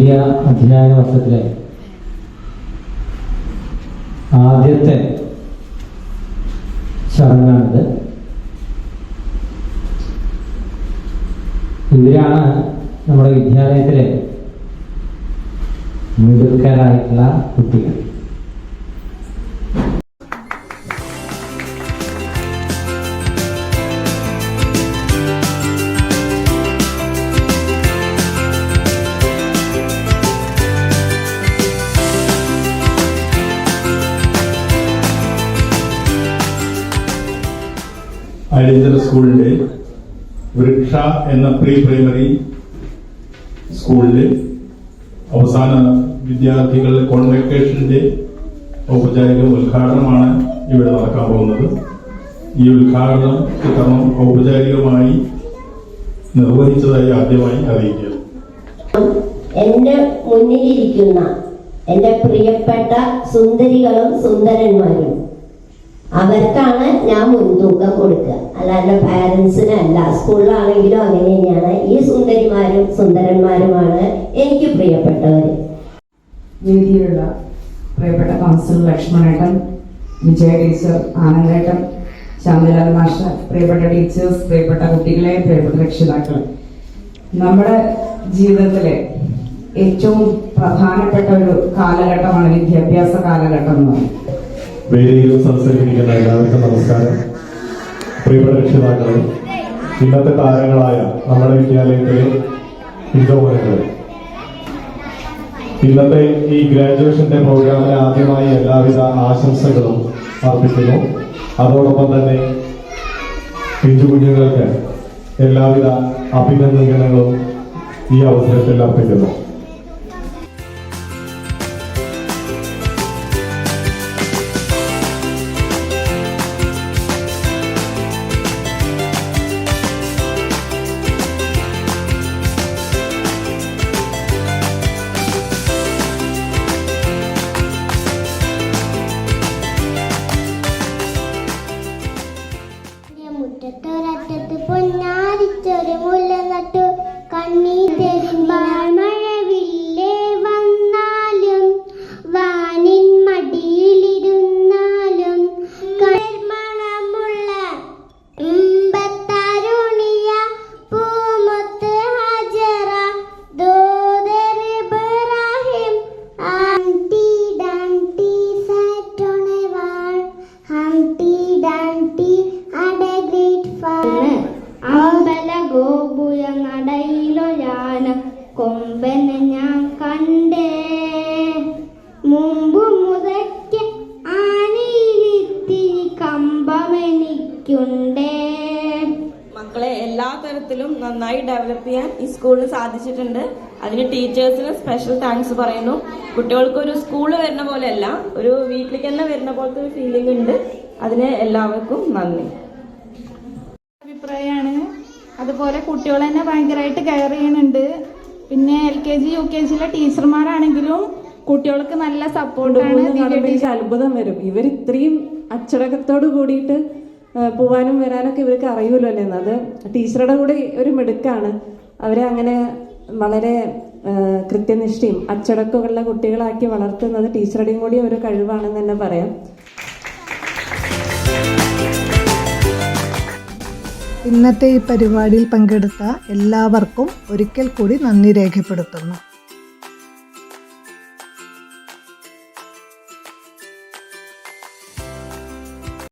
പുതിയ അധ്യയന വർഷത്തിലെ ആദ്യത്തെ ചടങ്ങാണിത്. ഇവരാണ് നമ്മുടെ വിദ്യാലയത്തിലെ മിടുക്കരായിട്ടുള്ള കുട്ടികൾ. അരിഞ്ചൽ സ്കൂളിലെ വൃക്ഷ എന്ന പ്രീ പ്രൈമറി സ്കൂളിലെ അവസാന വിദ്യാർത്ഥികളുടെ കോൺവെക്കേഷന്റെ ഔപചാരിക ഉദ്ഘാടനമാണ് ഇവിടെ നടക്കാൻ പോകുന്നത്. ഈ ഉദ്ഘാടനം ഇത്തരം ഔപചാരികമായി നിർവഹിച്ചതായി ആദ്യമായി അറിയിക്കുക. എന്റെ മുന്നിലിരിക്കുന്ന എന്റെ പ്രിയപ്പെട്ട സുന്ദരികളും സുന്ദരന്മാരും അവർക്കാണ് ഞാൻ മുൻതൂക്കം കൊടുക്കുക, അല്ലാതെ പാരന്റ്സിനല്ല. സ്കൂളിലാണെങ്കിലും അങ്ങനെ തന്നെയാണ്. ഈ സുന്ദരിമാരും സുന്ദരന്മാരുമാണ് എനിക്ക് പ്രിയപ്പെട്ടവർ. വേദിയിലുള്ള പ്രിയപ്പെട്ട കൗൺസിലർ ലക്ഷ്മണേട്ടൻ, വിജയ ടീച്ചർ, ആനന്ദേട്ടൻ, ശാന്തലാൽ മാഷ, പ്രിയപ്പെട്ട ടീച്ചേഴ്സ്, പ്രിയപ്പെട്ട കുട്ടികളെ, പ്രിയപ്പെട്ട രക്ഷിതാക്കളെ, നമ്മുടെ ജീവിതത്തിലെ ഏറ്റവും പ്രധാനപ്പെട്ട ഒരു കാലഘട്ടമാണ് വിദ്യാഭ്യാസ കാലഘട്ടം എന്ന് പറയുന്നത്. വേദിയിലും സംസാരിക്കുന്ന എല്ലാവർക്കും നമസ്കാരം. പ്രിയപ്പെട്ട രക്ഷിതാക്കളെ, ഇന്നത്തെ താരങ്ങളായ നമ്മുടെ വിദ്യാലയത്തിലെ വിദ്യാർത്ഥികളെ, ഇന്നത്തെ ഈ ഗ്രാജുവേഷന്റെ പ്രോഗ്രാമിന് ആദ്യമായി എല്ലാവിധ ആശംസകളും അർപ്പിക്കുന്നു. അതോടൊപ്പം തന്നെ പിഞ്ചു കുഞ്ഞുങ്ങൾക്ക് എല്ലാവിധ അഭിനന്ദനങ്ങളും ഈ അവസരത്തിൽ അർപ്പിക്കുന്നു. മുറ്റത്തൊരറ്റത്ത് പൊന്നാരിച്ചൊരു മുല്ല നട്ടു, കണ്ണീരിന്നാൽ മഴവില്ലേ വന്നാലും വാനിൻ മടിയിലിരുന്നാലും മണമുള്ള തരുണിയ പൂമൊത്ത് ഹജറ ദോദർ Ibrahim ഹംടി ഡംടി sat on a wall, Humpty Dumpty had a great fun. അമ്പല ഗോപുര നടയിലൊരാന കൊമ്പനെ ഞാൻ കണ്ടേ, മുമ്പ് മുതയ്ക്ക് ആനയിലിത്തിരി കമ്പമെനിക്കുണ്ടേ. മക്കളെ എല്ലാ തരത്തിലും നന്നായി ഡെവലപ്പ് ചെയ്യാൻ ഈ സ്കൂളിന് സാധിച്ചിട്ടുണ്ട്. അതിന് ടീച്ചേഴ്സിന് സ്പെഷ്യൽ താങ്ക്സ് പറയുന്നു. കുട്ടികൾക്ക് ഒരു സ്കൂള് വരുന്ന പോലെയല്ല, ഒരു വീട്ടിലേക്ക് തന്നെ വരുന്ന പോലത്തെ ഒരു ഫീലിംഗ് ഉണ്ട്. അതിന് എല്ലാവർക്കും നന്ദി. അഭിപ്രായമാണ്. അതുപോലെ കുട്ടികൾ തന്നെ ഭയങ്കരമായിട്ട് കെയർ ചെയ്യുന്നുണ്ട്. പിന്നെ LKG UKG ടീച്ചർമാരാണെങ്കിലും കുട്ടികൾക്ക് നല്ല സപ്പോർട്ടാണ്. അത്ഭുതം വരും, ഇവർ ഇത്രയും അച്ചടക്കത്തോട് കൂടിയിട്ട് പോവാനും വരാനൊക്കെ ഇവർക്ക് അറിയൂല്ലോ അല്ലേ. അത് ടീച്ചറുടെ കൂടെ ഒരു മിടുക്കാണ്. അവരെ അങ്ങനെ വളരെ കൃത്യനിഷ്ഠയും അച്ചടക്കമുള്ള കുട്ടികളാക്കി വളർത്തുന്നത് ടീച്ചറുടെയും കൂടി ഒരു കഴിവാണെന്ന് തന്നെ പറയാം. ഇന്നത്തെ ഈ പരിപാടിയിൽ പങ്കെടുത്ത എല്ലാവർക്കും ഒരിക്കൽ കൂടി നന്ദി രേഖപ്പെടുത്തുന്നു.